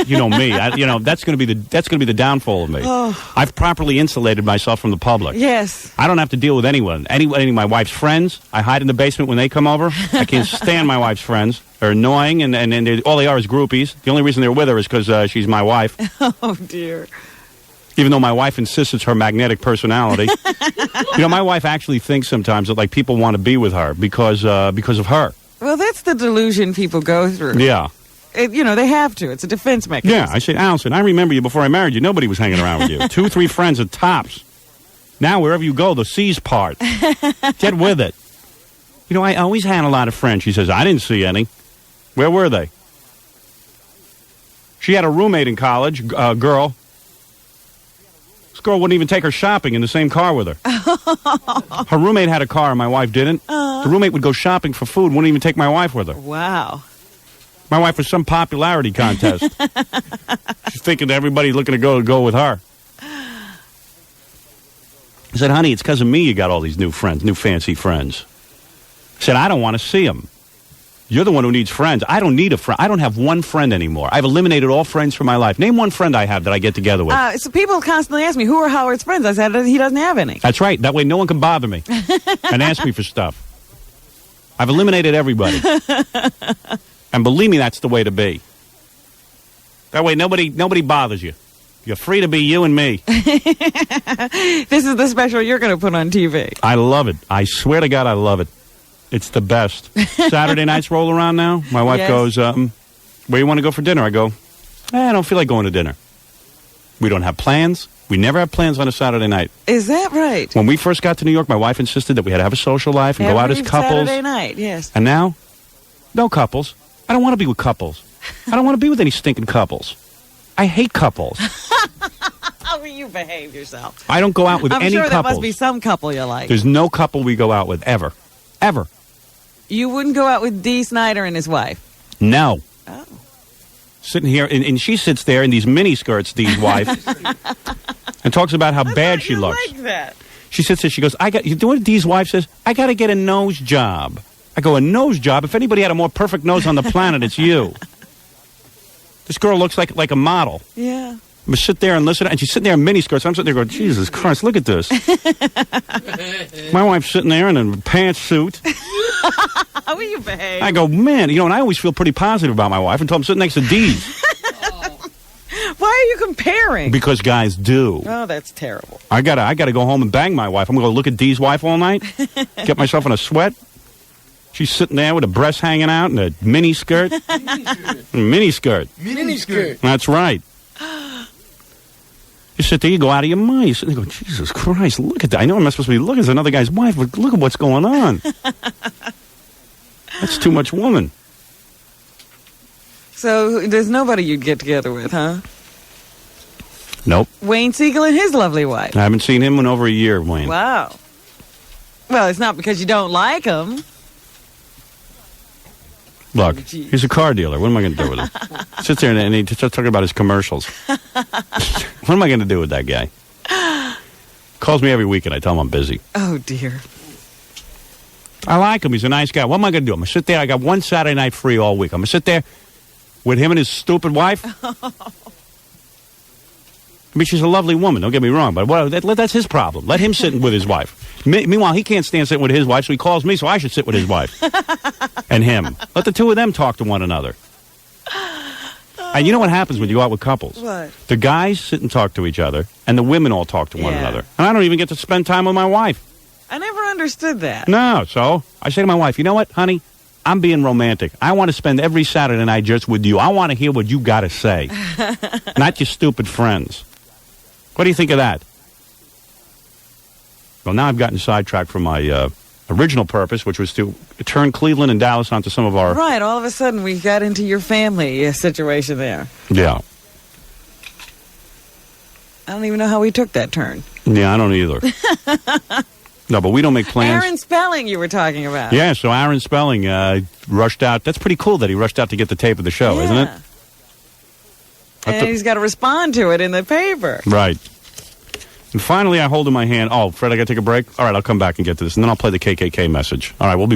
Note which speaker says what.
Speaker 1: You know me. That's going to be the downfall of me.
Speaker 2: Oh.
Speaker 1: I've properly insulated myself from the public.
Speaker 2: Yes.
Speaker 1: I don't have to deal with anyone. Any of my wife's friends. I hide in the basement when they come over. I can't stand my wife's friends. They're annoying, and all they are is groupies. The only reason they're with her is because she's my wife.
Speaker 2: Oh, dear.
Speaker 1: Even though my wife insists it's her magnetic personality. My wife actually thinks sometimes that like people want to be with her because of her.
Speaker 2: Well, that's the delusion people go through.
Speaker 1: Yeah.
Speaker 2: They have to. It's a defense mechanism.
Speaker 1: Yeah, I say, Allison, I remember you before I married you. Nobody was hanging around with you. 2, 3 friends at tops. Now, wherever you go, the C's part. Get with it. I always had a lot of friends. She says, I didn't see any. Where were they? She had a roommate in college, a girl. This girl wouldn't even take her shopping in the same car with her. Her roommate had a car and my wife didn't. The roommate would go shopping for food, wouldn't even take my wife with her.
Speaker 2: Wow.
Speaker 1: My wife was some popularity contest. She's thinking everybody's looking to go with her. I said, honey, it's because of me you got all these new friends, new fancy friends. I said, I don't want to see them. You're the one who needs friends. I don't need a friend. I don't have one friend anymore. I've eliminated all friends from my life. Name one friend I have that I get together with.
Speaker 2: So people constantly ask me, who are Howard's friends? I said, he doesn't have any.
Speaker 1: That's right. That way no one can bother me and ask me for stuff. I've eliminated everybody. And believe me, that's the way to be. That way nobody bothers you. You're free to be you and me.
Speaker 2: This is the special you're going to put on TV.
Speaker 1: I love it. I swear to God, I love it. It's the best. Saturday nights roll around now. My wife goes, where you want to go for dinner? I go, I don't feel like going to dinner. We don't have plans. We never have plans on a Saturday night.
Speaker 2: Is that right?
Speaker 1: When we first got to New York, my wife insisted that we had to have a social life and go out as couples.
Speaker 2: Saturday night, yes.
Speaker 1: And now, no couples. I don't want to be with couples. I don't want to be with any stinking couples. I hate couples.
Speaker 2: How will you behave yourself?
Speaker 1: I don't go out with any couples.
Speaker 2: I'm sure there must be some couple you like.
Speaker 1: There's no couple we go out with, ever. Ever.
Speaker 2: You wouldn't go out with Dee Snider and his wife?
Speaker 1: No.
Speaker 2: Oh.
Speaker 1: Sitting here, and she sits there in these mini skirts, Dee's wife, and talks about how bad she looks.
Speaker 2: Like that.
Speaker 1: She sits there, she goes, you know what Dee's wife says? I got to get a nose job. I go, a nose job? If anybody had a more perfect nose on the planet, it's you. This girl looks like a model.
Speaker 2: Yeah.
Speaker 1: I'm going to sit there and listen, and she's sitting there in miniskirts. I'm sitting there going, Jesus Christ, look at this. My wife's sitting there in a pantsuit.
Speaker 2: How will you behave?
Speaker 1: I go, man, and I always feel pretty positive about my wife until I'm sitting next to Dee's.
Speaker 2: Why are you comparing?
Speaker 1: Because guys do.
Speaker 2: Oh, that's terrible.
Speaker 1: I gotta go home and bang my wife. I'm going to look at Dee's wife all night, get myself in a sweat. She's sitting there with her breasts hanging out and a mini skirt. Mini skirt. That's right. You sit there, you go out of your mind. You sit there and go, Jesus Christ, look at that. I know I'm not supposed to be looking at another guy's wife, but look at what's going on. That's too much woman.
Speaker 2: So there's nobody you'd get together with, huh?
Speaker 1: Nope.
Speaker 2: Wayne Siegel and his lovely wife.
Speaker 1: I haven't seen him in over a year, Wayne.
Speaker 2: Wow. Well, it's not because you don't like him.
Speaker 1: Look, he's a car dealer. What am I going to do with him? Sits there and he starts talking about his commercials. What am I going to do with that guy? Calls me every week and I tell him I'm busy.
Speaker 2: Oh, dear.
Speaker 1: I like him. He's a nice guy. What am I going to do? I'm going to sit there. I got one Saturday night free all week. I'm going to sit there with him and his stupid wife. I mean, she's a lovely woman. Don't get me wrong. But that's his problem. Let him sit with his wife. Meanwhile, he can't stand sitting with his wife, so he calls me, so I should sit with his wife. And him. Let the two of them talk to one another. And you know what happens when you go out with couples?
Speaker 2: What?
Speaker 1: The guys sit and talk to each other, and the women all talk to one another. And I don't even get to spend time with my wife.
Speaker 2: I never understood that.
Speaker 1: No, so I say to my wife, you know what, honey? I'm being romantic. I want to spend every Saturday night just with you. I want to hear what you got to say. Not your stupid friends. What do you think of that? Well, now I've gotten sidetracked from my original purpose, which was to turn Cleveland and Dallas onto some of our...
Speaker 2: Right, all of a sudden we got into your family situation there.
Speaker 1: Yeah.
Speaker 2: I don't even know how we took that turn.
Speaker 1: Yeah, I don't either. No, but we don't make plans.
Speaker 2: Aaron Spelling you were talking about.
Speaker 1: Yeah, so Aaron Spelling rushed out. That's pretty cool that he rushed out to get the tape of the show, isn't it?
Speaker 2: And he's got to respond to it in the paper.
Speaker 1: Right. And finally, I hold in my hand, oh, Fred, I got to take a break? All right, I'll come back and get to this, and then I'll play the KKK message. All right, we'll be